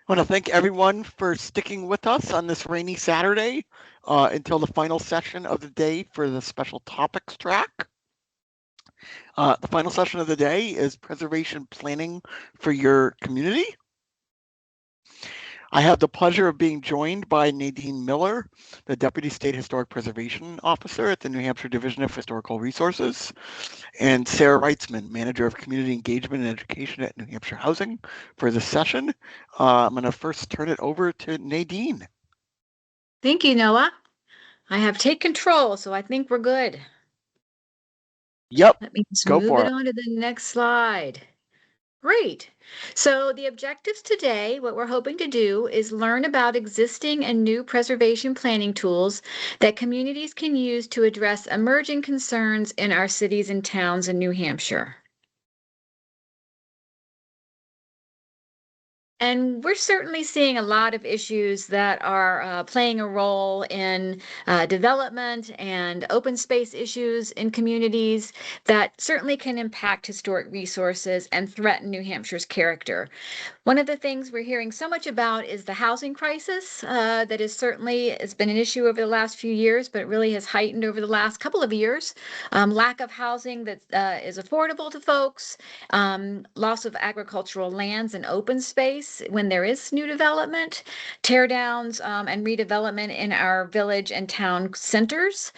I want to thank everyone for sticking with us on this rainy Saturday until the final session of the day for the special topics track. The final session of the day is preservation planning for your community. I have the pleasure of being joined by Nadine Miller, the Deputy State Historic Preservation Officer at the New Hampshire Division of Historical Resources, and Sarah Wrightsman, Manager of Community Engagement and Education at New Hampshire Housing, for this session. I'm going to first turn it over to Nadine. Thank you, Noah. I have take control, so I think we're good. Yep, Let me just go move for it it. on to the next slide. Great. So the objectives today, what we're hoping to do is learn about existing and new preservation planning tools that communities can use to address emerging concerns in our cities and towns in New Hampshire. And we're certainly seeing a lot of issues that are playing a role in development and open space issues in communities that certainly can impact historic resources and threaten New Hampshire's character. One of the things we're hearing so much about is the housing crisis that is certainly has been an issue over the last few years, but it really has heightened over the last couple of years. Lack of housing that is affordable to folks, loss of agricultural lands and open space when there is new development, tear downs and redevelopment in our village and town centers,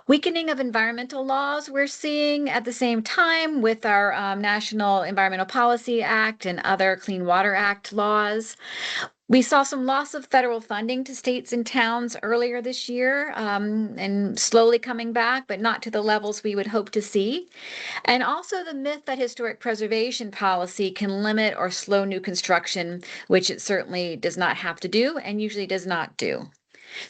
weakening of environmental laws we're seeing at the same time with our National Environmental Policy Act and other Clean Water Act laws. We saw some loss of federal funding to states and towns earlier this year and slowly coming back, but not to the levels we would hope to see. And also the myth that historic preservation policy can limit or slow new construction, which it certainly does not have to do and usually does not do.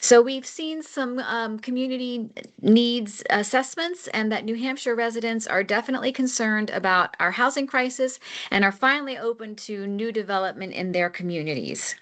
So we've seen some community needs assessments, and that New Hampshire residents are definitely concerned about our housing crisis and are finally open to new development in their communities.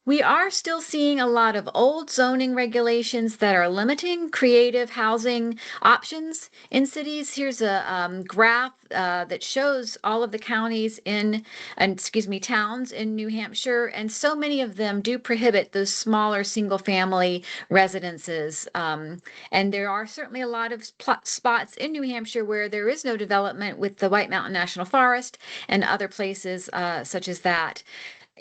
We are still seeing a lot of old zoning regulations that are limiting creative housing options in cities. Here's a graph that shows all of the counties towns in New Hampshire, and so many of them do prohibit those smaller single-family residences. And there are certainly a lot of spots in New Hampshire where there is no development with the White Mountain National Forest and other places such as that.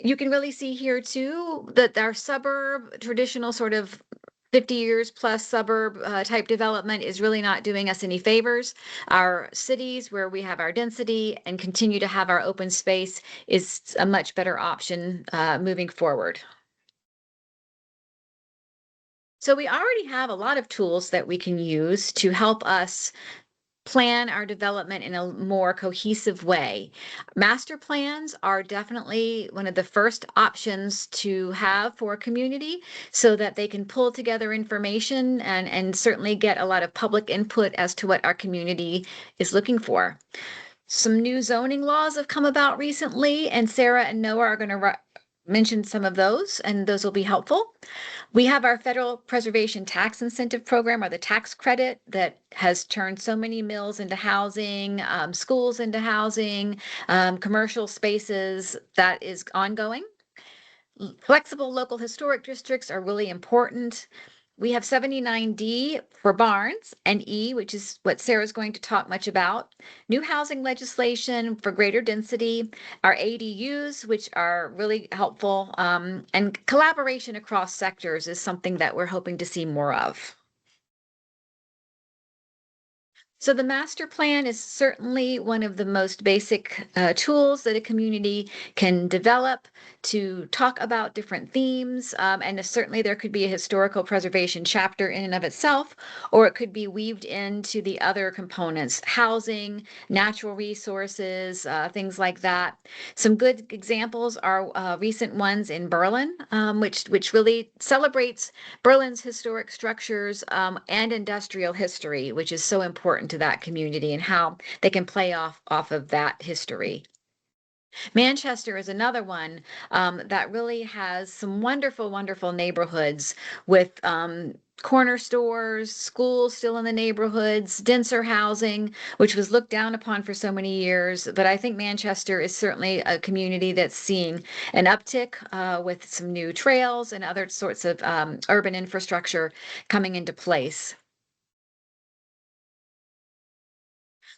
You can really see here too that our suburb, traditional sort of 50 years plus suburb type development is really not doing us any favors. Our cities where we have our density and continue to have our open space is a much better option moving forward. So we already have a lot of tools that we can use to help us plan our development in a more cohesive way. Master plans are definitely one of the first options to have for a community so that they can pull together information and certainly get a lot of public input as to what our community is looking for. Some new zoning laws have come about recently, and Sarah and Noah are going to mention some of those, and those will be helpful. We have our federal preservation tax incentive program, or the tax credit, that has turned so many mills into housing, schools into housing, commercial spaces. That is ongoing. Flexible local historic districts are really important. We have 79D for barns and E, which is what Sarah's going to talk much about. New housing legislation for greater density, our ADUs, which are really helpful, and collaboration across sectors is something that we're hoping to see more of. So the master plan is certainly one of the most basic tools that a community can develop to talk about different themes. And certainly there could be a historical preservation chapter in and of itself, or it could be weaved into the other components, housing, natural resources, things like that. Some good examples are recent ones in Berlin, which really celebrates Berlin's historic structures and industrial history, which is so important to that community and how they can play off of that history. Manchester is another one that really has some wonderful, wonderful neighborhoods with corner stores, schools still in the neighborhoods, denser housing, which was looked down upon for so many years. But I think Manchester is certainly a community that's seeing an uptick with some new trails and other sorts of urban infrastructure coming into place.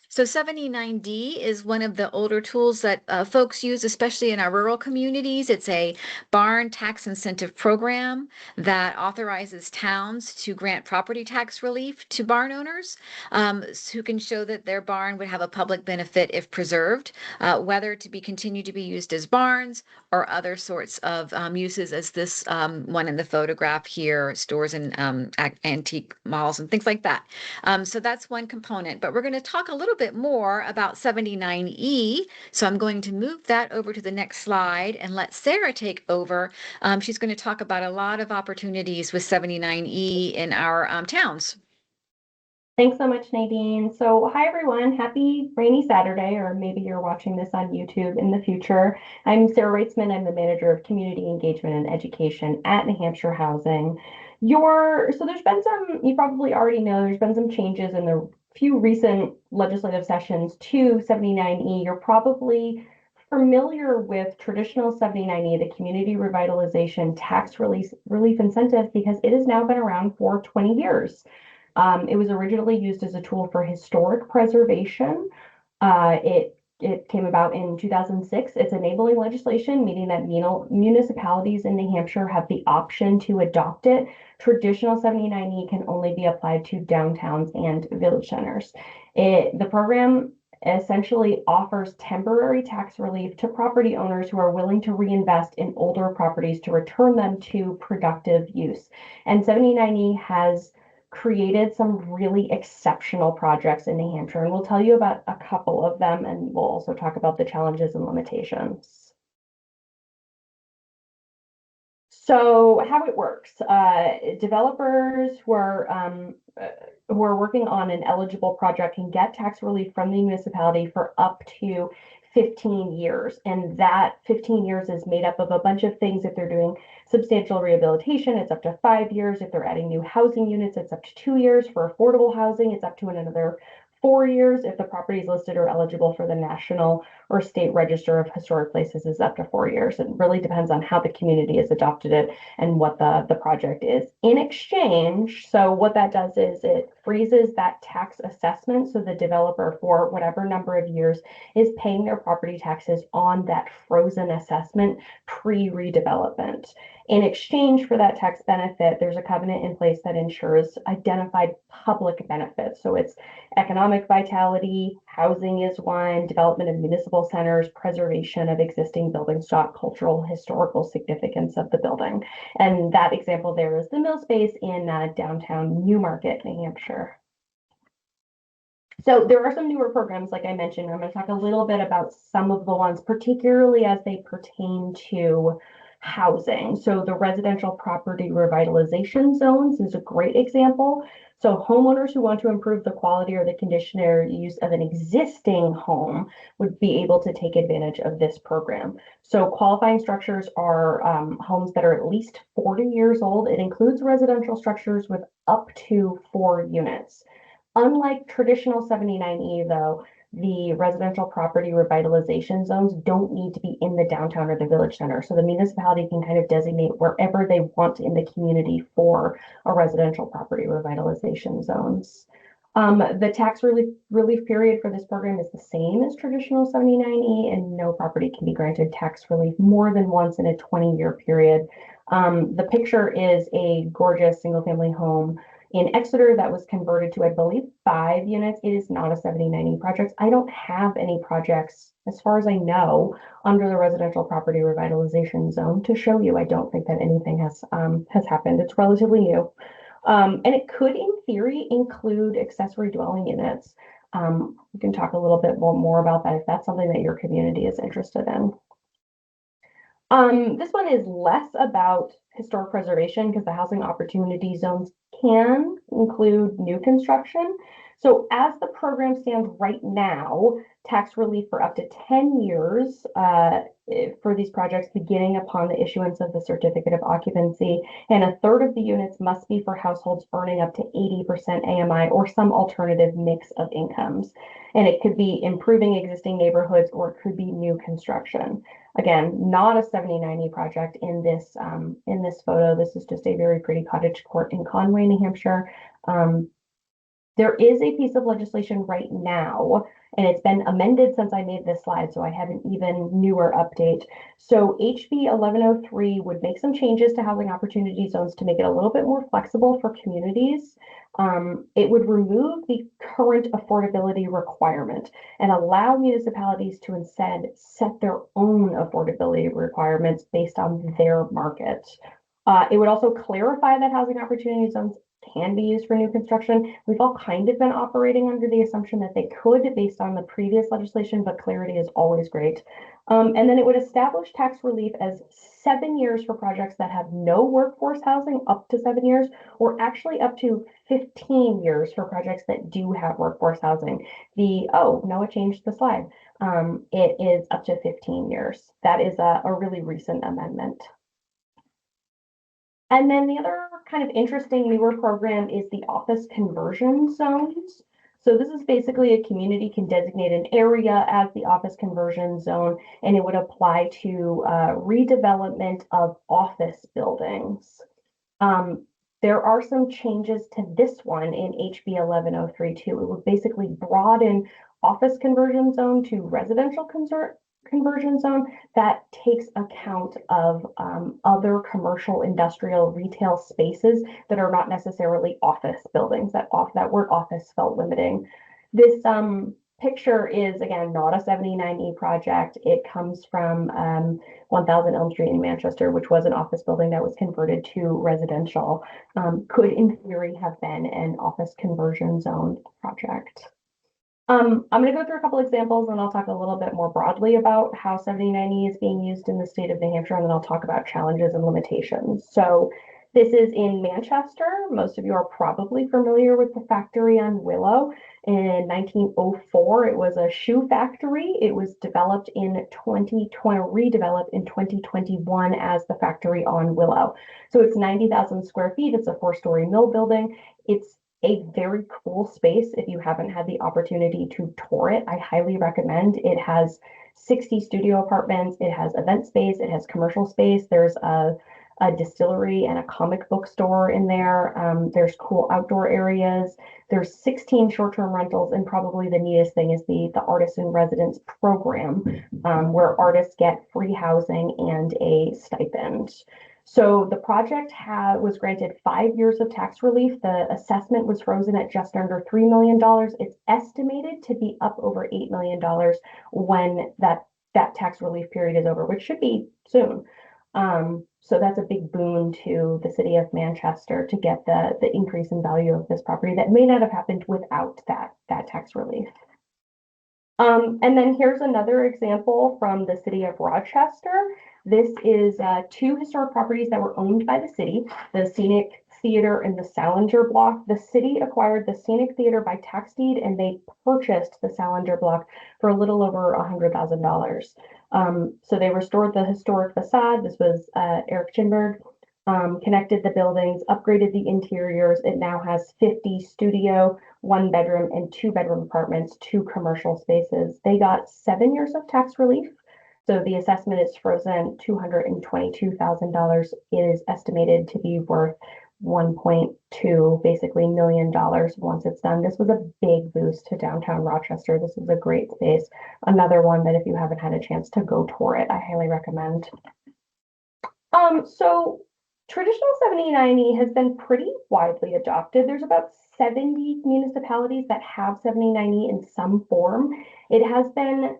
So 79D is one of the older tools that folks use, especially in our rural communities. It's a barn tax incentive program that authorizes towns to grant property tax relief to barn owners who can show that their barn would have a public benefit if preserved, whether to be continue to be used as barns or other sorts of uses, as this one in the photograph here, stores and antique malls and things like that. So that's one component, but we're going to talk a little bit more about 79E. So I'm going to move that over to the next slide and let Sarah take over. She's going to talk about a lot of opportunities with 79E in our towns. Thanks so much, Nadine. So hi, everyone. Happy rainy Saturday, or maybe you're watching this on YouTube in the future. I'm Sarah Wrightsman. I'm the manager of community engagement and education at New Hampshire Housing. So there's been some, you probably already know, there's been some changes in the few recent legislative sessions to 79E. You're probably familiar with traditional 79E, the community revitalization tax relief incentive, because it has now been around for 20 years. It was originally used as a tool for historic preservation. It came about in 2006. It's enabling legislation, meaning that municipalities in New Hampshire have the option to adopt it. Traditional 79E can only be applied to downtowns and village centers. The program essentially offers temporary tax relief to property owners who are willing to reinvest in older properties to return them to productive use. And 79E has created some really exceptional projects in New Hampshire, and we'll tell you about a couple of them, and we'll also talk about the challenges and limitations. So how it works, developers who are working on an eligible project can get tax relief from the municipality for up to 15 years. And that 15 years is made up of a bunch of things. If they're doing substantial rehabilitation, it's up to 5 years. If they're adding new housing units, it's up to 2 years. For affordable housing, it's up to another 4 years. If the property is listed or eligible for the National or State Register of Historic Places, is up to 4 years. It really depends on how the community has adopted it and what the project is. In exchange, so what that does is it freezes that tax assessment, so the developer for whatever number of years is paying their property taxes on that frozen assessment pre-redevelopment. In exchange for that tax benefit, there's a covenant in place that ensures identified public benefits. So it's economic vitality, housing is one, development of municipal centers, preservation of existing building stock, cultural, historical significance of the building. And that example there is the mill space in downtown Newmarket, New Hampshire. So there are some newer programs, like I mentioned. I'm going to talk a little bit about some of the ones, particularly as they pertain to housing. So the residential property revitalization zones is a great example. So homeowners who want to improve the quality or the condition or use of an existing home would be able to take advantage of this program. So qualifying structures are homes that are at least 40 years old. It includes residential structures with up to 4 units. Unlike traditional 79E, though, the residential property revitalization zones don't need to be in the downtown or the village center. So the municipality can kind of designate wherever they want in the community for a residential property revitalization zones. The tax relief period for this program is the same as traditional 79E, and no property can be granted tax relief more than once in a 20-year period. The picture is a gorgeous single-family home in Exeter that was converted to, I believe, 5 units. It is not a 79E project. I don't have any projects, as far as I know, under the residential property revitalization zone to show you. I don't think that anything has happened. It's relatively new. And it could, in theory, include accessory dwelling units. We can talk a little bit more about that if that's something that your community is interested in. This one is less about historic preservation because the housing opportunity zones can include new construction. So as the program stands right now, tax relief for up to 10 years for these projects beginning upon the issuance of the certificate of occupancy, and a third of the units must be for households earning up to 80% AMI or some alternative mix of incomes. And it could be improving existing neighborhoods or it could be new construction. Again, not a 70/90 project in this photo. This is just a very pretty cottage court in Conway, New Hampshire. There is a piece of legislation right now, and it's been amended since I made this slide, so I have an even newer update. So HB 1103 would make some changes to housing opportunity zones to make it a little bit more flexible for communities. It would remove the current affordability requirement and allow municipalities to instead set their own affordability requirements based on their market. It would also clarify that housing opportunity zones can be used for new construction. We've all kind of been operating under the assumption that they could based on the previous legislation, but clarity is always great. And then it would establish tax relief as 7 years for projects that have no workforce housing, up to 7 years, or actually up to 15 years for projects that do have workforce housing. Oh, Noah changed the slide. It is up to 15 years. That is a really recent amendment. And then the other kind of interesting newer program is the office conversion zones. So this is basically a community can designate an area as the office conversion zone, and it would apply to redevelopment of office buildings. There are some changes to this one in HB 1103 too. It would basically broaden office conversion zone to residential conversion zone that takes account of other commercial, industrial, retail spaces that are not necessarily office buildings. That word office felt limiting. This picture is, again, not a 79E project. It comes from 1000 Elm Street in Manchester, which was an office building that was converted to residential. Could, in theory, have been an office conversion zone project. I'm going to go through a couple examples and I'll talk a little bit more broadly about how 70/90 is being used in the state of New Hampshire, and then I'll talk about challenges and limitations. So this is in Manchester. Most of you are probably familiar with the factory on Willow. In 1904, it was a shoe factory. It was developed in 2020, redeveloped in 2021 as the factory on Willow. So it's 90,000 square feet. It's a 4-story mill building. It's a very cool space. If you haven't had the opportunity to tour it, I highly recommend. It has 60 studio apartments. It has event space. It has commercial space. There's a distillery and a comic book store in there. There's cool outdoor areas. There's 16 short-term rentals, and probably the neatest thing is the artist in residence program, where artists get free housing and a stipend. So the project was granted 5 years of tax relief. The assessment was frozen at just under $3 million. It's estimated to be up over $8 million when that tax relief period is over, which should be soon. So that's a big boon to the city of Manchester to get the increase in value of this property that may not have happened without that tax relief. And then here's another example from the city of Rochester. This is 2 historic properties that were owned by the city, the Scenic Theater and the Salinger Block. The city acquired the Scenic Theater by tax deed, and they purchased the Salinger Block for a little over $100,000. So they restored the historic facade. This was Eric Chinberg. Connected the buildings, upgraded the interiors. It now has 50 studio, 1-bedroom, and 2-bedroom apartments, 2 commercial spaces. They got 7 years of tax relief. So the assessment is frozen $222,000. It is estimated to be worth $1.2 basically million once it's done. This was a big boost to downtown Rochester. This is a great space. Another one that if you haven't had a chance to go tour it, I highly recommend. So traditional 70/90 has been pretty widely adopted. There's about 70 municipalities that have 70/90 in some form. It has been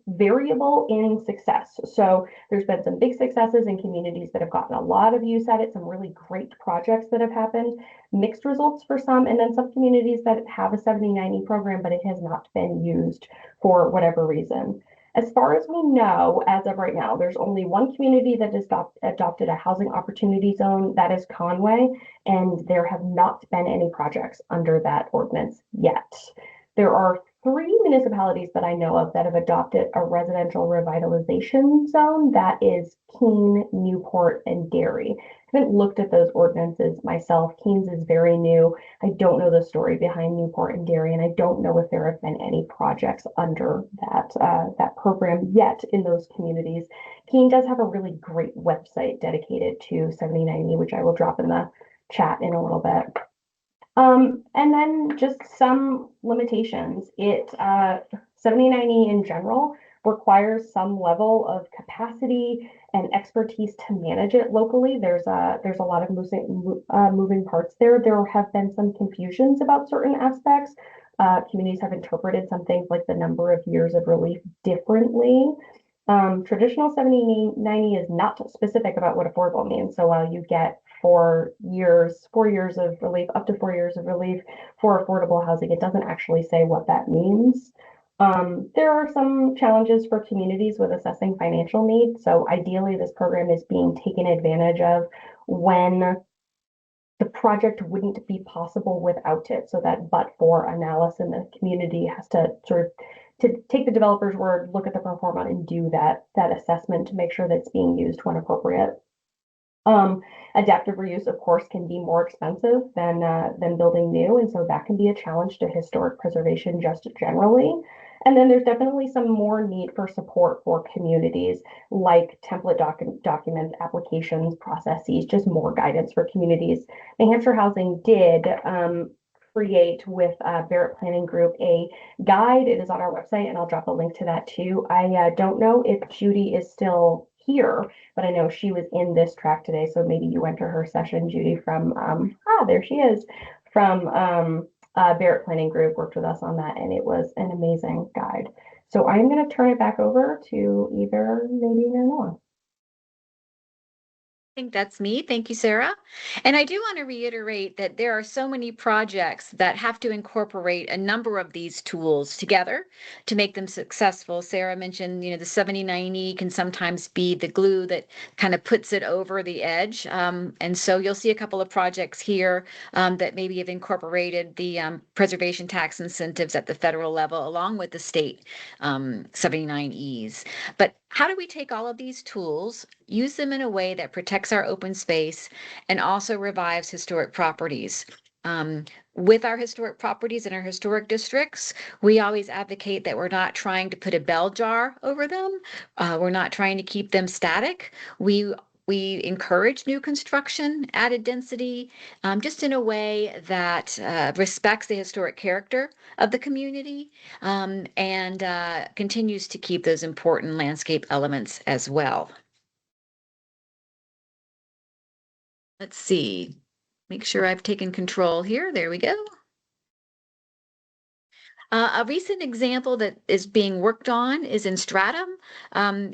variable in success. So there's been some big successes in communities that have gotten a lot of use at it, some really great projects that have happened, mixed results for some, and then some communities that have a 70/90 program, but it has not been used for whatever reason. As far as we know, as of right now, there's only one community that has adopted a housing opportunity zone, that is Conway, and there have not been any projects under that ordinance yet. There are 3 municipalities that I know of that have adopted a residential revitalization zone. That is Keene, Newport, and Derry. I haven't looked at those ordinances myself. Keene's is very new. I don't know the story behind Newport and Derry, and I don't know if there have been any projects under that program yet in those communities. Keene does have a really great website dedicated to 7090, which I will drop in the chat in a little bit. And then just some limitations. 7090 in general requires some level of capacity and expertise to manage it locally. There's a lot of moving parts there. There have been some confusions about certain aspects. Communities have interpreted some things like the number of years of relief differently. Traditional 7090 is not specific about what affordable means. So while you get 4 years of relief, up to 4 years of relief for affordable housing, it doesn't actually say what that means. There are some challenges for communities with assessing financial needs. So ideally, this program is being taken advantage of when the project wouldn't be possible without it. So that but-for analysis in the community has to sort of to take the developer's word, look at the pro forma, and do that assessment to make sure that it's being used when appropriate. Adaptive reuse, of course, can be more expensive than building new, and so that can be a challenge to historic preservation just generally. And then there's definitely some more need for support for communities, like template documents, applications, processes, just more guidance for communities. New Hampshire Housing did create with Barrett Planning Group a guide. It is on our website, and I'll drop a link to that too. I don't know if Judy is still here, but I know she was in this track today, so maybe you went to her session, Judy, from there she is, from Barrett Planning Group, worked with us on that, and it was an amazing guide. So I'm going to turn it back over to either Nadine or Noah. I think that's me. Thank you, Sarah. And I do want to reiterate that there are so many projects that have to incorporate a number of these tools together to make them successful. Sarah mentioned, the 7090 can sometimes be the glue that kind of puts it over the edge. And so you'll see a couple of projects here that maybe have incorporated the preservation tax incentives at the federal level along with the state 79Es. But how do we take all of these tools, use them in a way that protects our open space and also revives historic properties? With our historic properties in our historic districts, we always advocate that we're not trying to put a bell jar over them. We're not trying to keep them static. We encourage new construction, added density, just in a way that respects the historic character of the community and continues to keep those important landscape elements as well. Let's see, make sure I've taken control here. There we go. A recent example that is being worked on is in Stratham.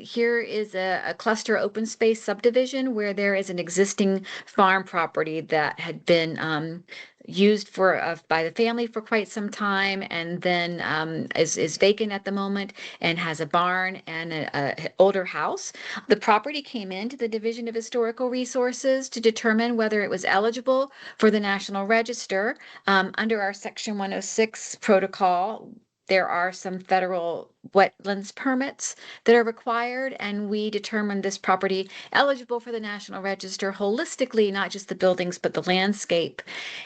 Here is a cluster open space subdivision where there is an existing farm property that had been used by the family for quite some time, and then is vacant at the moment and has a barn and a older house. The property came into the Division of Historical Resources to determine whether it was eligible for the National Register. Under our Section 106 protocol, there are some federal wetlands permits that are required, and we determined this property eligible for the National Register holistically, not just the buildings, but the landscape.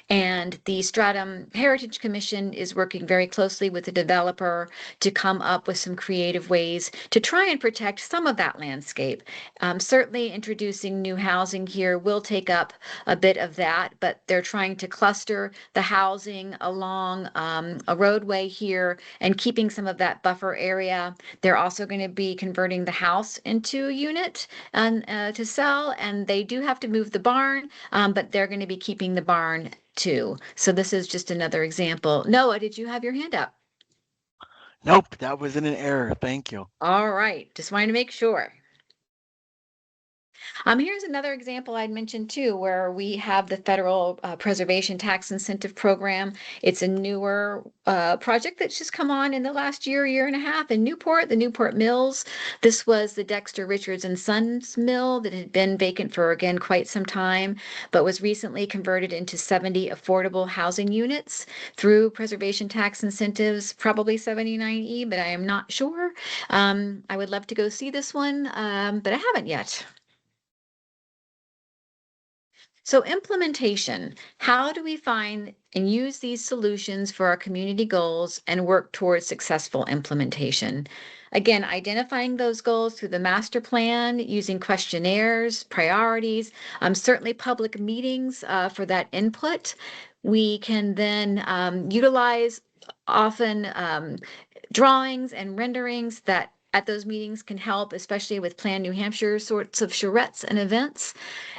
And the Stratham Heritage Commission is working very closely with the developer to come up with some creative ways to try and protect some of that landscape. Certainly introducing new housing here will take up a bit of that, but they're trying to cluster the housing along a roadway here and keeping some of that buffer area. They're also going to be converting the house into a unit and to sell, and they do have to move the barn, but they're going to be keeping the barn too. So this is just another example. Noah, did you have your hand up? Nope, that was in an error. Thank you. All right, just wanted to make sure. Here's another example I'd mentioned too, where we have the federal preservation tax incentive program. It's a newer project that's just come on in the last year and a half in Newport, the Newport Mills. This was the Dexter Richards and Sons mill that had been vacant for, again, quite some time, but was recently converted into 70 affordable housing units through preservation tax incentives, probably 79E, but I am not sure. I would love to go see this one, but I haven't yet. So implementation, how do we find and use these solutions for our community goals and work towards successful implementation? Again, identifying those goals through the master plan, using questionnaires, priorities, certainly public meetings for that input. We can then utilize often drawings and renderings that at those meetings can help, especially with Plan New Hampshire sorts of charrettes and events.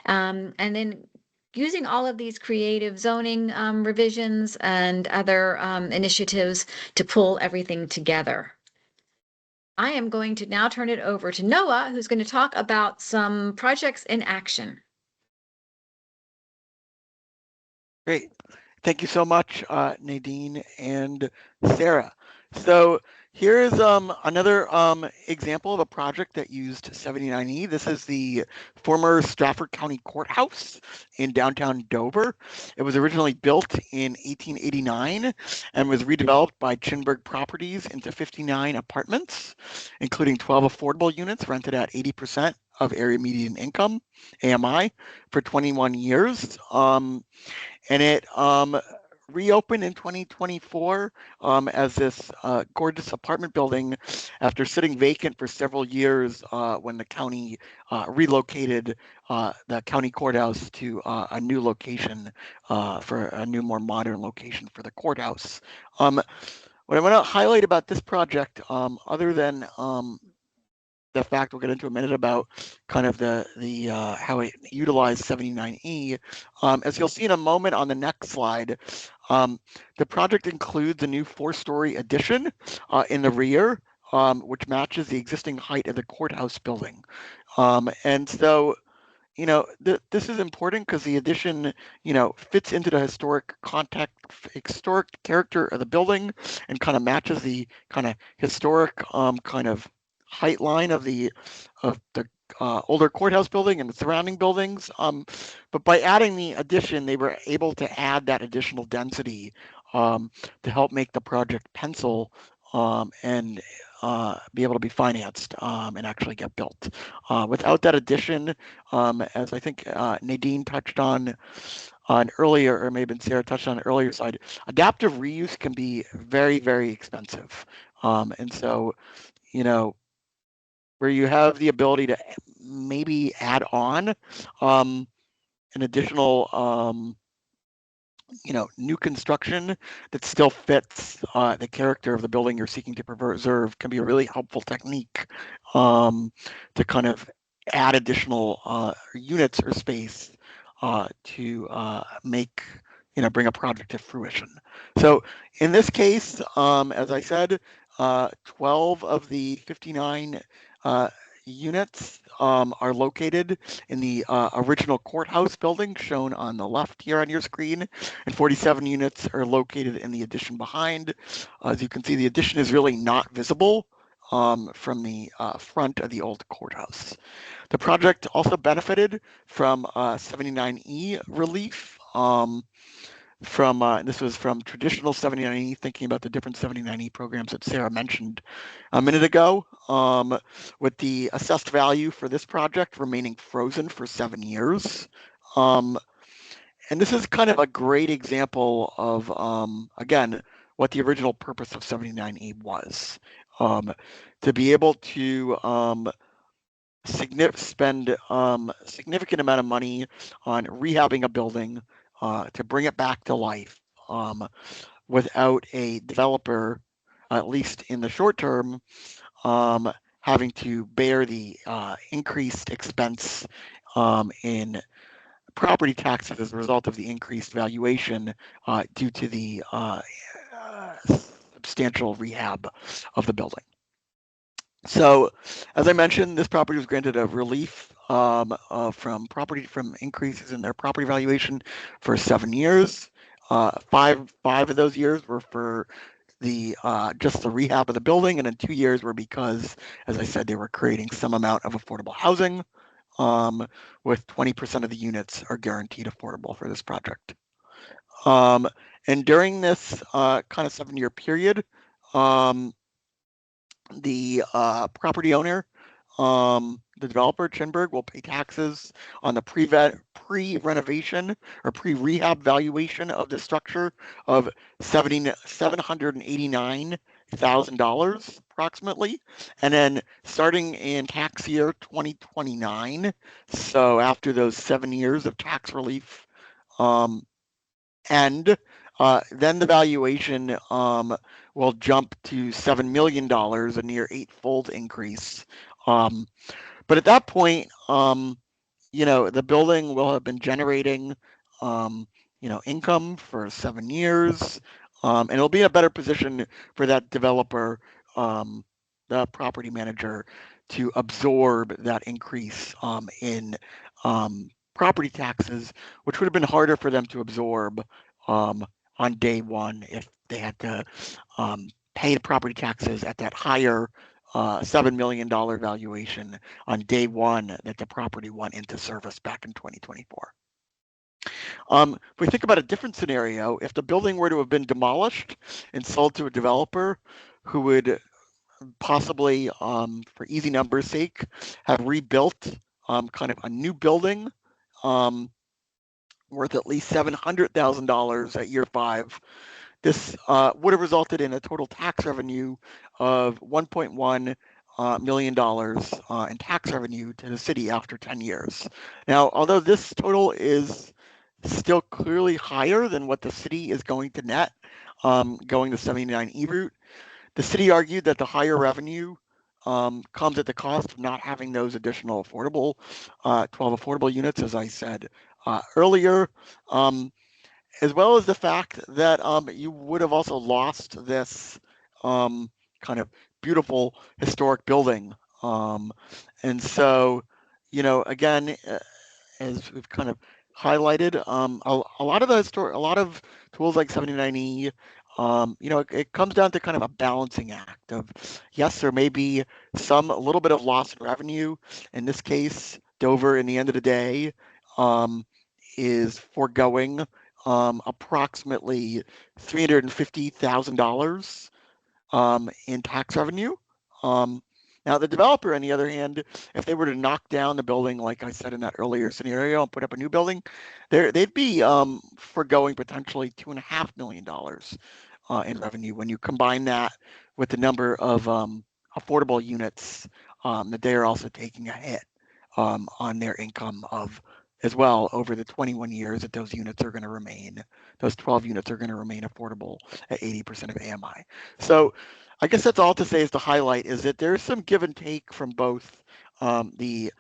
And then using all of these creative zoning revisions and other initiatives to pull everything together. I am going to now turn it over to Noah, who's going to talk about some projects in action. Great. Thank you so much, Nadine and Sarah. So here's another example of a project that used 79E. This is the former Stratford County Courthouse in downtown Dover. It was originally built in 1889 and was redeveloped by Chinberg Properties into 59 apartments, including 12 affordable units rented at 80% of area median income, AMI, for 21 years. And it reopened in 2024 as this gorgeous apartment building after sitting vacant for several years when the county relocated the county courthouse to a new location for a new, more modern location for the courthouse. What I want to highlight about this project, other than the fact we'll get into a minute about kind of the how it utilized 79E. As you'll see in a moment on the next slide, the project includes a new 4-story addition in the rear, which matches the existing height of the courthouse building. And so, you know, this is important because the addition, you know, fits into the historic character of the building and kind of matches the kind of historic kind of height line of the older courthouse building and the surrounding buildings. But by adding the addition, they were able to add that additional density to help make the project pencil and be able to be financed and actually get built. Without that addition, as I think Nadine touched on earlier, or maybe Sarah touched on earlier side, adaptive reuse can be very, very expensive. And so, you know, where you have the ability to maybe add on an additional you know, new construction that still fits the character of the building you're seeking to preserve can be a really helpful technique to kind of add additional units or space to make, you know, bring a project to fruition. So in this case, as I said, 12 of the 59 units are located in the original courthouse building shown on the left here on your screen, and 47 units are located in the addition behind. As you can see, the addition is really not visible from the front of the old courthouse. The project also benefited from 79E relief. This was from traditional 79E, thinking about the different 79E programs that Sarah mentioned a minute ago, with the assessed value for this project remaining frozen for 7 years. And this is kind of a great example of, again, what the original purpose of 79E was, to be able to spend significant amount of money on rehabbing a building to bring it back to life without a developer, at least in the short term, having to bear the increased expense in property taxes as a result of the increased valuation due to the substantial rehab of the building. So, as I mentioned, this property was granted a relief from increases in their property valuation for 7 years. Five of those years were for the just the rehab of the building, and then 2 years were because, as I said, they were creating some amount of affordable housing. With 20% of the units are guaranteed affordable for this project. And during this kind of 7-year period, the property owner, the developer, Chinberg, will pay taxes on the pre-renovation or pre-rehab valuation of the structure of $789,000 approximately. And then starting in tax year 2029, so after those 7 years of tax relief end, then the valuation will jump to $7 million, a near 8-fold increase. But at that point, the building will have been generating, income for 7 years, and it'll be in a better position for that developer, the property manager, to absorb that increase in property taxes, which would have been harder for them to absorb on day one if they had to pay the property taxes at that higher $7 million valuation on day one that the property went into service back in 2024. If we think about a different scenario, if the building were to have been demolished and sold to a developer who would possibly, for easy numbers' sake, have rebuilt kind of a new building worth at least $700,000 at year 5, this would have resulted in a total tax revenue of $1.1 million in tax revenue to the city after 10 years. Now, although this total is still clearly higher than what the city is going to net going the 79E route, the city argued that the higher revenue comes at the cost of not having those additional affordable 12 affordable units, as I said earlier. As well as the fact that you would have also lost this kind of beautiful historic building. And so, again, as we've kind of highlighted, a lot of tools like 79E, it comes down to kind of a balancing act of, yes, there may be a little bit of loss in revenue. In this case, Dover, in the end of the day, is foregoing approximately $350,000 in tax revenue. Now, the developer, on the other hand, if they were to knock down the building, like I said in that earlier scenario, and put up a new building, they'd be foregoing potentially $2.5 million in revenue when you combine that with the number of affordable units that they are also taking a hit on their income of as well over the 21 years that those units are going to remain, those 12 units are going to remain affordable at 80% of AMI. So I guess that's all to say is to highlight is that there's some give and take from both the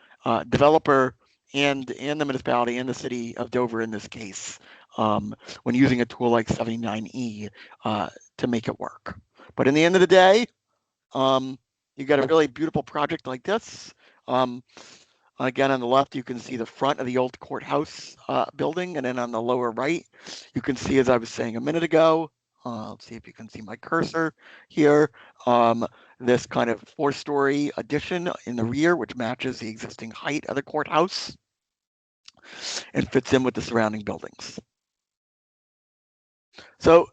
developer and the municipality and the city of Dover in this case when using a tool like 79E to make it work. But in the end of the day, you got a really beautiful project like this. Again, on the left, you can see the front of the old courthouse building, and then on the lower right, you can see, as I was saying a minute ago, let's see if you can see my cursor here, this kind of 4-story addition in the rear, which matches the existing height of the courthouse and fits in with the surrounding buildings. So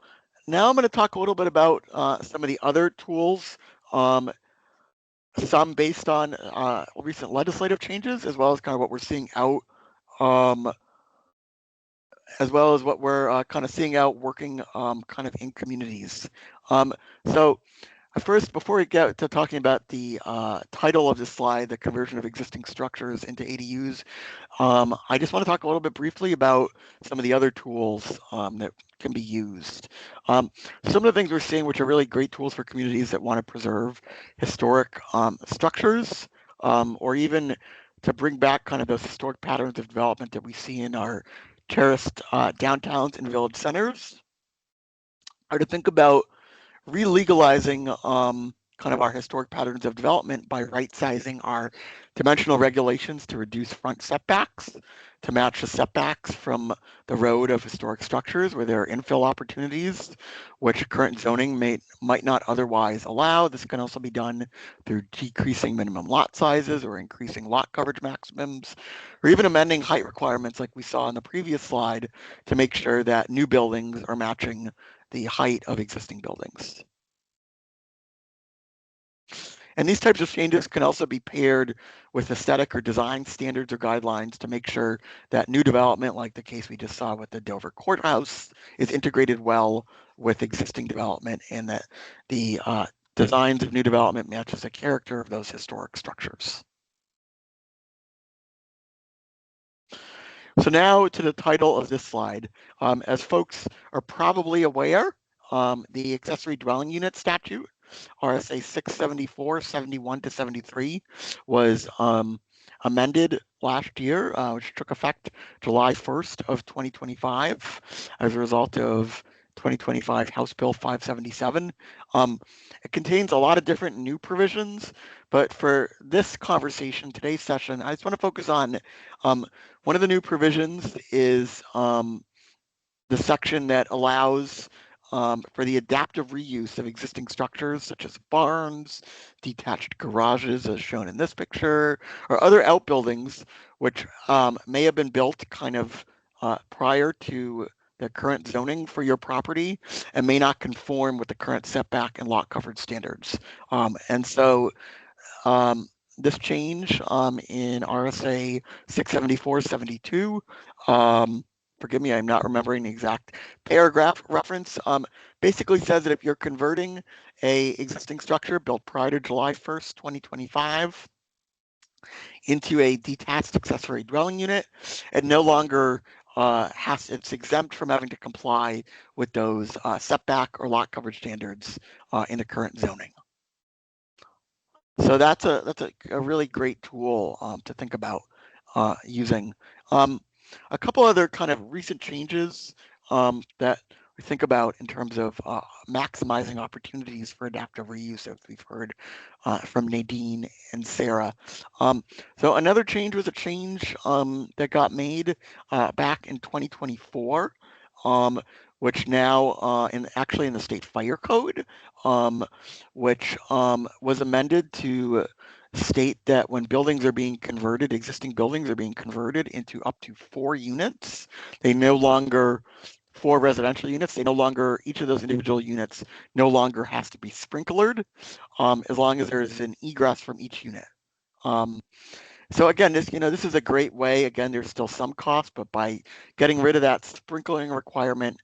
now I'm going to talk a little bit about some of the other tools, some based on recent legislative changes, as well as kind of what we're seeing out, as well as what we're kind of seeing out working kind of in communities. So first, before we get to talking about the title of this slide, the conversion of existing structures into ADUs, I just want to talk a little bit briefly about some of the other tools that can be used. Some of the things we're seeing, which are really great tools for communities that want to preserve historic structures, or even to bring back kind of those historic patterns of development that we see in our terraced downtowns and village centers, are to think about relegalizing kind of our historic patterns of development by right-sizing our dimensional regulations to reduce front setbacks to match the setbacks from the road of historic structures where there are infill opportunities, which current zoning might not otherwise allow. This can also be done through decreasing minimum lot sizes or increasing lot coverage maximums, or even amending height requirements like we saw in the previous slide to make sure that new buildings are matching the height of existing buildings. And these types of changes can also be paired with aesthetic or design standards or guidelines to make sure that new development, like the case we just saw with the Dover Courthouse, is integrated well with existing development and that the designs of new development matches the character of those historic structures. So now to the title of this slide. As folks are probably aware, the accessory dwelling unit statute, RSA 674, 71 to 73, was amended last year, which took effect July 1st of 2025 as a result of 2025 House Bill 577. It contains a lot of different new provisions, but for this conversation, today's session, I just want to focus on one of the new provisions is the section that allows for the adaptive reuse of existing structures such as barns, detached garages as shown in this picture, or other outbuildings which may have been built kind of prior to the current zoning for your property and may not conform with the current setback and lot coverage standards. And so this change in RSA 674-72, forgive me, I'm not remembering the exact paragraph reference, basically says that if you're converting a existing structure built prior to July 1st, 2025 into a detached accessory dwelling unit, it no longer it's exempt from having to comply with those setback or lot coverage standards in the current zoning. So that's a really great tool to think about using. A couple other kind of recent changes that we think about in terms of maximizing opportunities for adaptive reuse, as we've heard from Nadine and Sarah. So another change was a change that got made back in 2024, which now actually in the state fire code, which was amended to state that when buildings are being converted, existing buildings are being converted into up to 4 units, they no longer, 4 residential units, they no longer, each of those individual units no longer has to be sprinklered as long as there's an egress from each unit. So again, this is a great way. Again, there's still some cost, but by getting rid of that sprinkling requirement,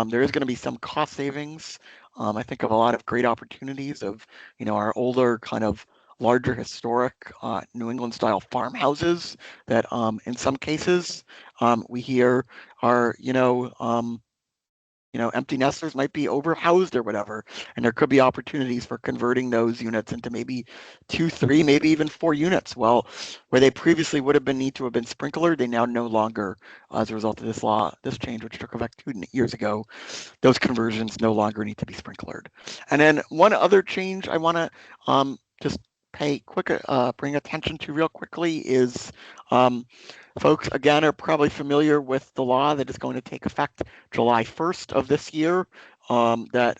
there is going to be some cost savings. I think of a lot of great opportunities of, our older kind of larger historic New England style farmhouses that in some cases we hear are, empty nesters might be overhoused or whatever, and there could be opportunities for converting those units into maybe 2, 3, maybe even 4 units. Well, where they previously would have been need to have been sprinklered, they now no longer, as a result of this law, this change, which took effect 2 years ago, those conversions no longer need to be sprinklered. And then one other change I want to just bring attention to real quickly is folks, again, are probably familiar with the law that is going to take effect July 1st of this year that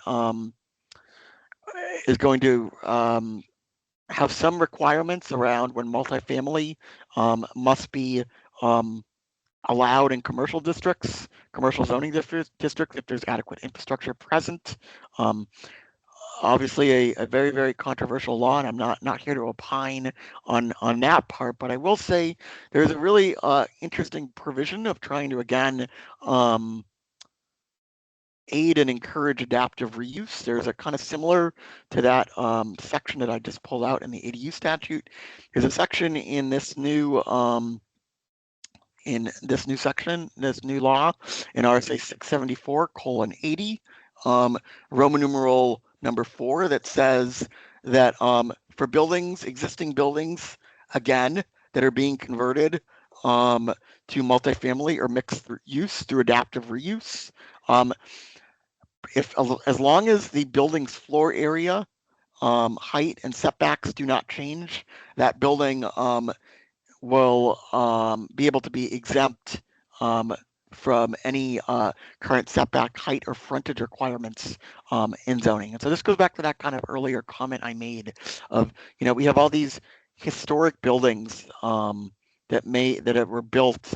is going to have some requirements around when multifamily must be allowed in commercial districts, commercial zoning districts, if there's adequate infrastructure present. Obviously a very, very controversial law, and I'm not here to opine on that part, but I will say there's a really interesting provision of trying to, again, aid and encourage adaptive reuse. There's a kind of similar to that section that I just pulled out in the ADU statute. There's a section in this new section, this new law in RSA 674:80, Roman numeral number 4, that says that for buildings, existing buildings, again, that are being converted to multifamily or mixed use through adaptive reuse, as long as the building's floor area height and setbacks do not change, that building will be able to be exempt from any current setback height or frontage requirements in zoning. And so this goes back to that kind of earlier comment I made of, we have all these historic buildings that were built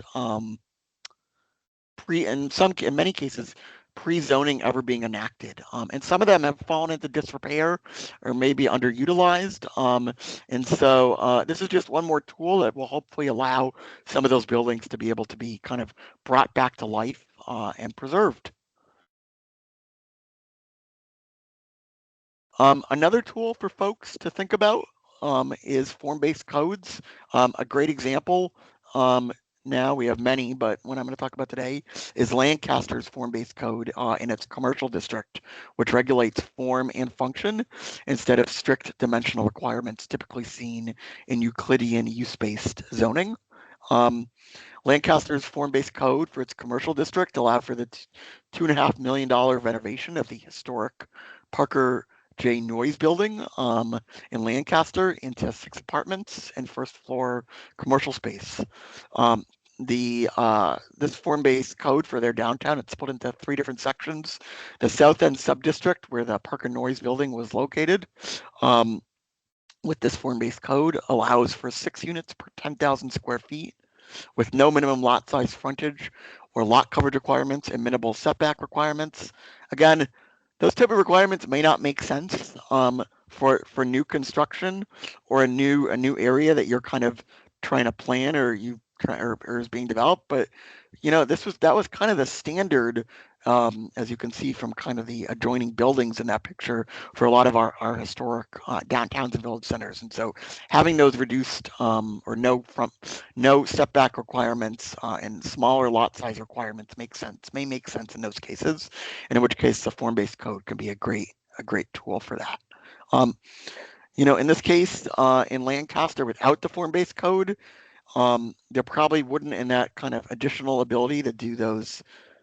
in many cases pre-zoning ever being enacted, and some of them have fallen into disrepair or maybe underutilized, and so this is just one more tool that will hopefully allow some of those buildings to be able to be kind of brought back to life and preserved. Another tool for folks to think about is form-based codes. A great example, now we have many, but one I'm going to talk about today is Lancaster's form-based code in its commercial district, which regulates form and function instead of strict dimensional requirements typically seen in Euclidean use-based zoning. Lancaster's form-based code for its commercial district allowed for the $2.5 million renovation of the historic Parker J. Noyes building in Lancaster into 6 apartments and first floor commercial space. This form-based code for their downtown, it's split into 3 different sections. The South End subdistrict, where the Parker Noyes building was located, with this form-based code allows for 6 units per 10,000 square feet with no minimum lot size frontage or lot coverage requirements and minimal setback requirements. Again, those type of requirements may not make sense for new construction or a new area that you're kind of trying to plan or is being developed, but that was kind of the standard, as you can see from kind of the adjoining buildings in that picture for a lot of our historic downtowns and village centers. And so having those reduced or no setback requirements and smaller lot size requirements may make sense in those cases, and in which case the form-based code can be a great tool for that. In this case, in Lancaster, without the form-based code, there probably wouldn't, in that kind of additional ability to do those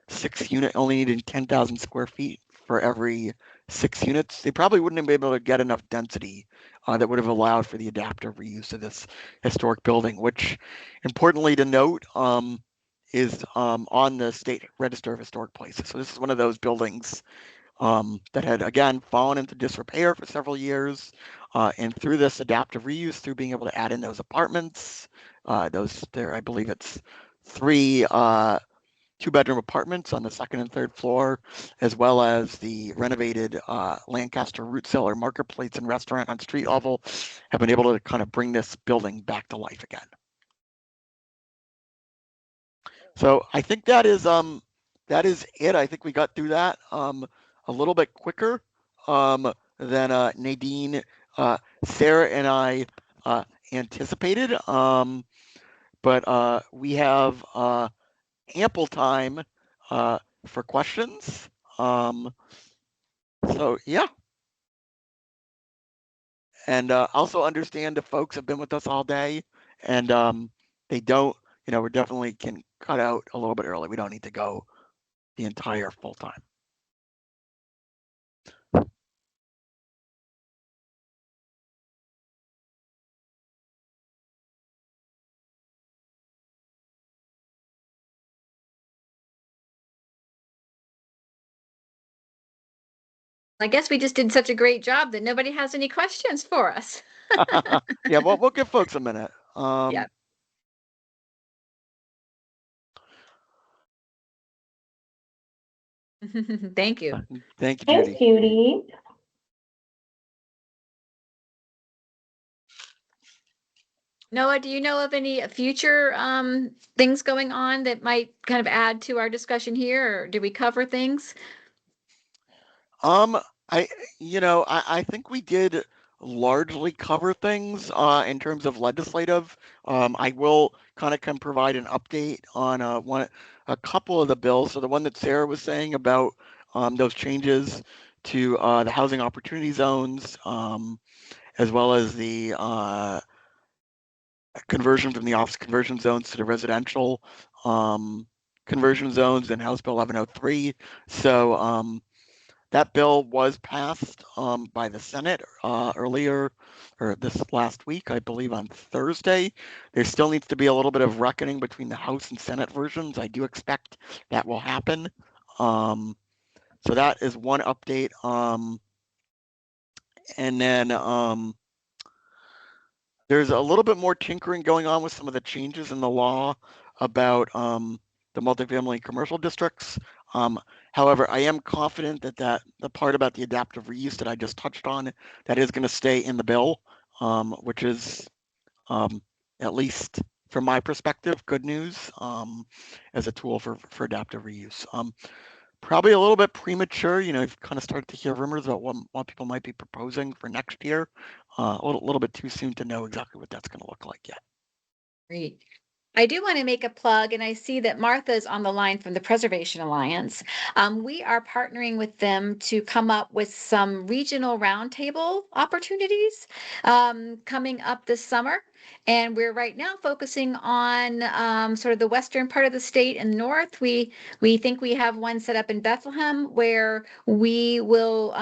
6 unit, only needing 10,000 square feet for every 6 units, they probably wouldn't have been able to get enough density that would have allowed for the adaptive reuse of this historic building, which, importantly to note, is on the State Register of Historic Places. So this is one of those buildings that had, again, fallen into disrepair for several years. And through this adaptive reuse, through being able to add in those apartments, I believe it's 3 2-bedroom apartments on the 2nd and 3rd floor, as well as the renovated Lancaster root cellar marketplace and restaurant on street level, have been able to kind of bring this building back to life again. So I think that is it. I think we got through that a little bit quicker than Nadine, Sarah, and I anticipated. But we have ample time for questions. So yeah. And also understand if folks have been with us all day and they don't, we definitely can cut out a little bit early. We don't need to go the entire full time. I guess we just did such a great job that nobody has any questions for us. Yeah, well, we'll give folks a minute. Yeah. Thank you. Thank you, Thanks, Judy. Judy. Noah, do you know of any future things going on that might kind of add to our discussion here, or did we cover things? I think we did largely cover things in terms of legislative. I will can provide an update on a couple of the bills. So the one that Sarah was saying about those changes to the housing opportunity zones, as well as the conversion from the office conversion zones to the residential conversion zones in House Bill 1103. So that bill was passed by the Senate earlier, or this last week, I believe on Thursday. There still needs to be a little bit of reckoning between the House and Senate versions. I do expect that will happen. So that is one update. And then there's a little bit more tinkering going on with some of the changes in the law about the multifamily commercial districts. However, I am confident that the part about the adaptive reuse that I just touched on, that is going to stay in the bill, which is at least from my perspective, good news as a tool for adaptive reuse. Probably a little bit premature. You've kind of started to hear rumors about what people might be proposing for next year. A little bit too soon to know exactly what that's going to look like yet. Great. I do want to make a plug, and I see that Martha is on the line from the Preservation Alliance. We are partnering with them to come up with some regional roundtable opportunities coming up this summer. And we're right now focusing on sort of the western part of the state and north. We think we have one set up in Bethlehem where we will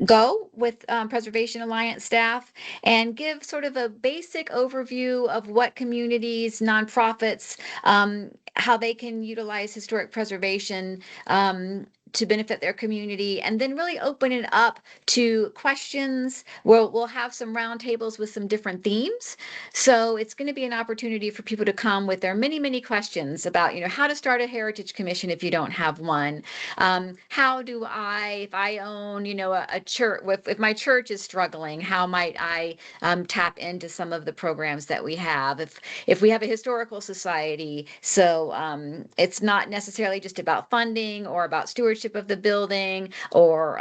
go with Preservation Alliance staff and give sort of a basic overview of what communities, nonprofits, how they can utilize historic preservation to benefit their community, and then really open it up to questions. We'll have some roundtables with some different themes. So it's going to be an opportunity for people to come with their many questions about, how to start a heritage commission if you don't have one. How do if I own, a church, if my church is struggling, how might I tap into some of the programs that we have? If we have a historical society, so it's not necessarily just about funding or about stewardship of the building, or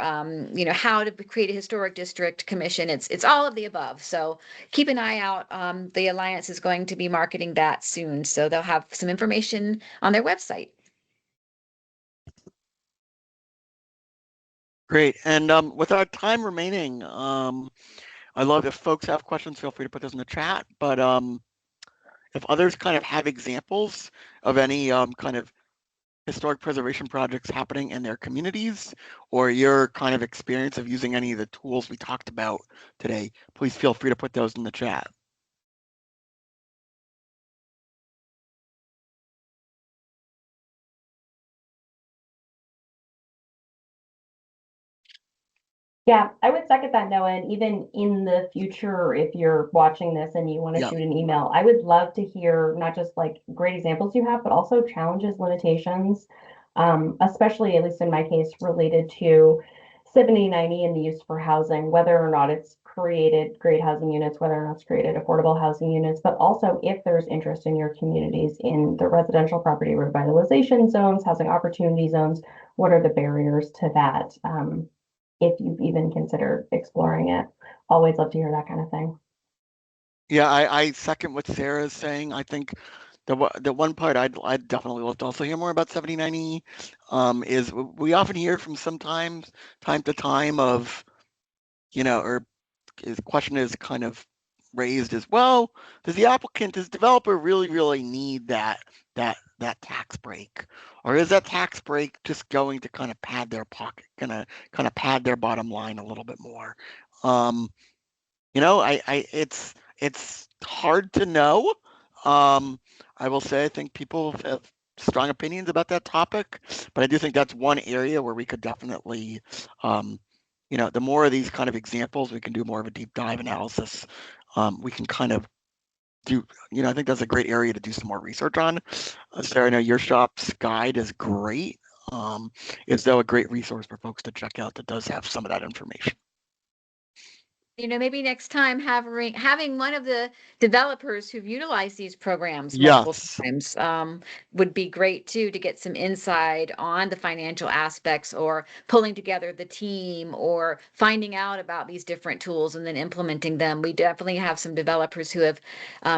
how to create a historic district commission. It's all of the above. So keep an eye out. The Alliance is going to be marketing that soon, so they'll have some information on their website. Great. And with our time remaining, I love if folks have questions, feel free to put those in the chat. But if others kind of have examples of any kind of historic preservation projects happening in their communities, or your kind of experience of using any of the tools we talked about today, please feel free to put those in the chat. Yeah, I would second that, Noah. And even in the future, if you're watching this and you want to shoot an email, I would love to hear not just like great examples you have, but also challenges, limitations, especially, at least in my case, related to 7090 and the use for housing, whether or not it's created great housing units, whether or not it's created affordable housing units, but also if there's interest in your communities in the residential property revitalization zones, housing opportunity zones, what are the barriers to that? If you've even considered exploring it. Always love to hear that kind of thing. Yeah, I second what Sarah's saying. I think the one part I'd definitely love to also hear more about 7090 is we often hear from time to time of, or the question is kind of raised as well, does the developer really need that tax break, or is that tax break just going to kind of pad their pocket, gonna kind of pad their bottom line a little bit more? It's hard to know. I will say I think people have strong opinions about that topic, but I do think that's one area where we could definitely the more of these kind of examples, we can do more of a deep dive analysis. We can kind of do, I think that's a great area to do some more research on. Sarah, I know your shop's guide is great. It's though a great resource for folks to check out that does have some of that information. Maybe next time having one of the developers who've utilized these programs multiple times would be great too, to get some insight on the financial aspects, or pulling together the team, or finding out about these different tools and then implementing them. We definitely have some developers who have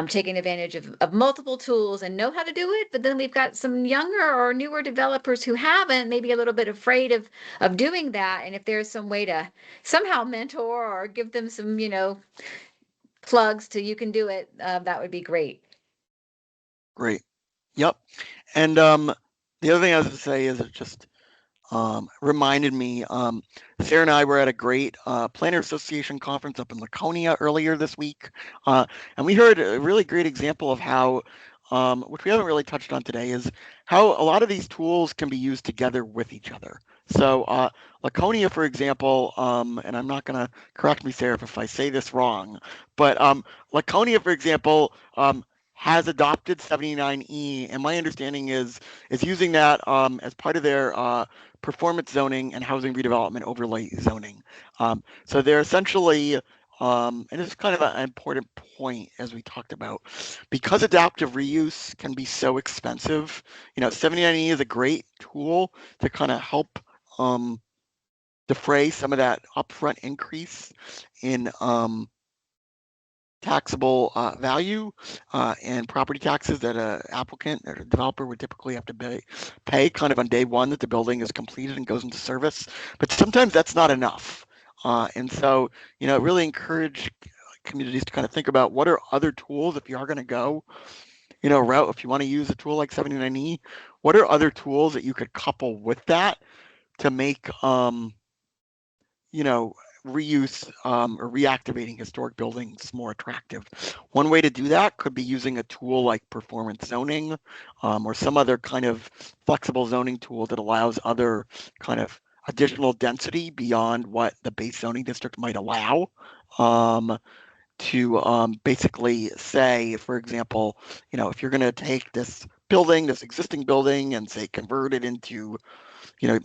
taken advantage of multiple tools and know how to do it, but then we've got some younger or newer developers who haven't, maybe a little bit afraid of doing that. And if there's some way to somehow mentor or give them some, plugs to you can do it, that would be great. Great. Yep. And the other thing I was going to say is just reminded me, Sarah and I were at a great Planner Association conference up in Laconia earlier this week, and we heard a really great example of how, which we haven't really touched on today, is how a lot of these tools can be used together with each other. So Laconia, for example, and I'm not going to correct me, Sarah, if I say this wrong, but Laconia, for example, has adopted 79E, and my understanding is using that as part of their performance zoning and housing redevelopment overlay zoning. So they're essentially, and this is kind of an important point as we talked about, because adaptive reuse can be so expensive, 79E is a great tool to kind of help defray some of that upfront increase in taxable value and property taxes that an applicant or a developer would typically have to pay kind of on day one that the building is completed and goes into service. But sometimes that's not enough. And so, really encourage communities to kind of think about what are other tools if you are going to go, route, if you want to use a tool like 79E, what are other tools that you could couple with that to make, reuse or reactivating historic buildings more attractive. One way to do that could be using a tool like performance zoning or some other kind of flexible zoning tool that allows other kind of additional density beyond what the base zoning district might allow. To basically say, for example, if you're going to take this building, this existing building, and say convert it into you know,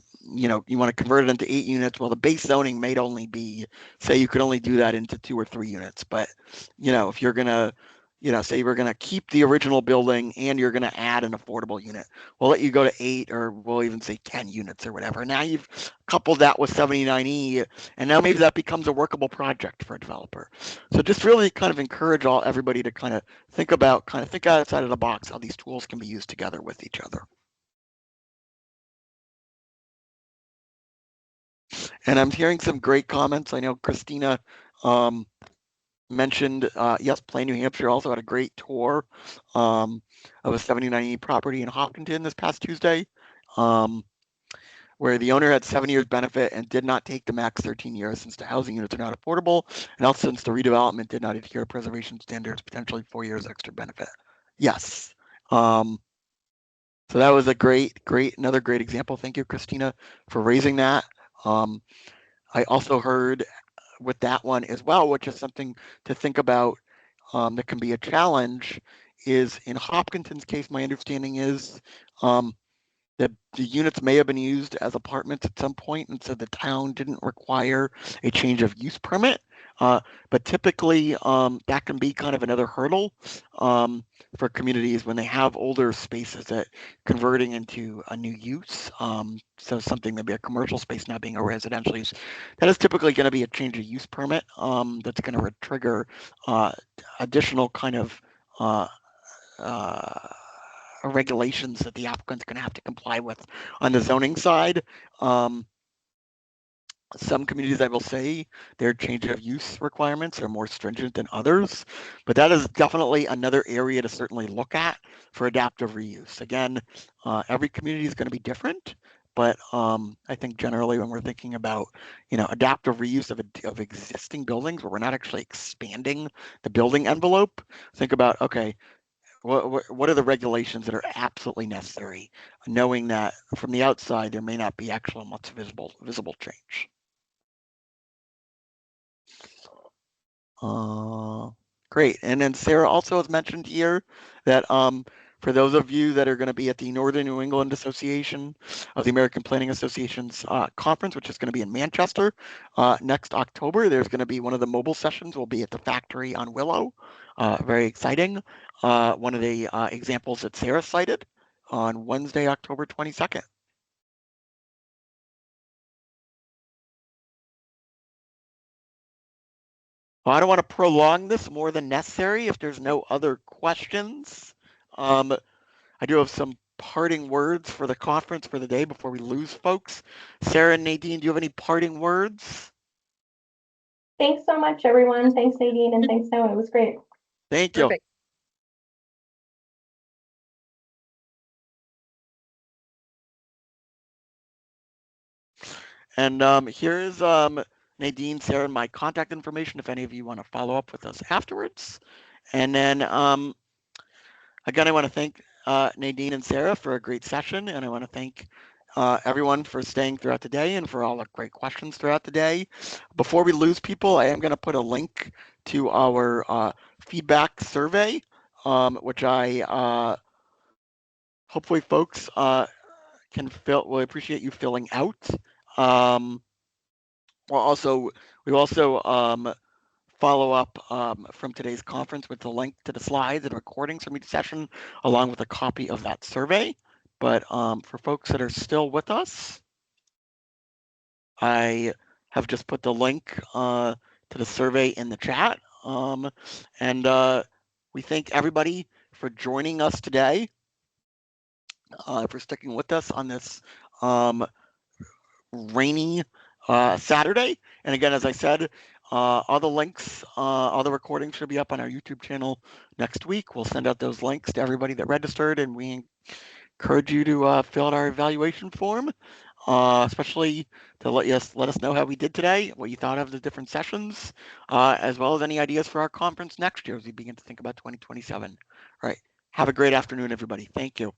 you want to convert it into 8 units. Well, the base zoning may only be, say you could only do that into 2 or 3 units. But, if you're going to, say we're going to keep the original building and you're going to add an affordable unit, we'll let you go to 8 or we'll even say 10 units or whatever. Now you've coupled that with 79E and now maybe that becomes a workable project for a developer. So just really kind of encourage everybody to kind of think outside of the box how these tools can be used together with each other. And I'm hearing some great comments. I know Christina mentioned, yes, Plain, New Hampshire also had a great tour of a 79E property in Hopkinton this past Tuesday, where the owner had 7 years benefit and did not take the max 13 years since the housing units are not affordable, and also since the redevelopment did not adhere to preservation standards, potentially 4 years extra benefit. Yes. So that was a another great example. Thank you, Christina, for raising that. I also heard with that one as well, which is something to think about that can be a challenge, is in Hopkinton's case, my understanding is that the units may have been used as apartments at some point, and so the town didn't require a change of use permit. But typically, that can be kind of another hurdle for communities when they have older spaces that converting into a new use. So something maybe a commercial space now being a residential use, that is typically going to be a change of use permit that's going to trigger additional kind of regulations that the applicant's going to have to comply with on the zoning side. Some communities, I will say, their change of use requirements are more stringent than others, but that is definitely another area to certainly look at for adaptive reuse. Again, every community is going to be different, but I think generally when we're thinking about, adaptive reuse of existing buildings where we're not actually expanding the building envelope, think about, okay, what are the regulations that are absolutely necessary, knowing that from the outside there may not be actual much visible change. Great. And then Sarah also has mentioned here that for those of you that are going to be at the Northern New England Association of the American Planning Association's conference, which is going to be in Manchester next October, there's going to be one of the mobile sessions will be at the factory on Willow. Very exciting. One of the examples that Sarah cited on Wednesday, October 22nd. Well, I don't want to prolong this more than necessary if there's no other questions. I do have some parting words for the conference for the day before we lose folks. Sarah and Nadine, do you have any parting words? Thanks so much, everyone. Thanks, Nadine, and thanks, Noah. It was great. Thank you. Perfect. And here's Nadine, Sarah, and my contact information if any of you want to follow up with us afterwards. And then again, I want to thank Nadine and Sarah for a great session, and I want to thank everyone for staying throughout the day and for all the great questions throughout the day. Before we lose people, I am going to put a link to our feedback survey, which I hopefully folks can fill. Will appreciate you filling out. We also follow up from today's conference with the link to the slides and recordings from each session, along with a copy of that survey. But for folks that are still with us, I have just put the link to the survey in the chat. And we thank everybody for joining us today, for sticking with us on this rainy Saturday. And again, as I said, all the links, all the recordings should be up on our YouTube channel next week. We'll send out those links to everybody that registered, and we encourage you to fill out our evaluation form, especially to let us know how we did today, what you thought of the different sessions, as well as any ideas for our conference next year as we begin to think about 2027. All right. Have a great afternoon, everybody. Thank you.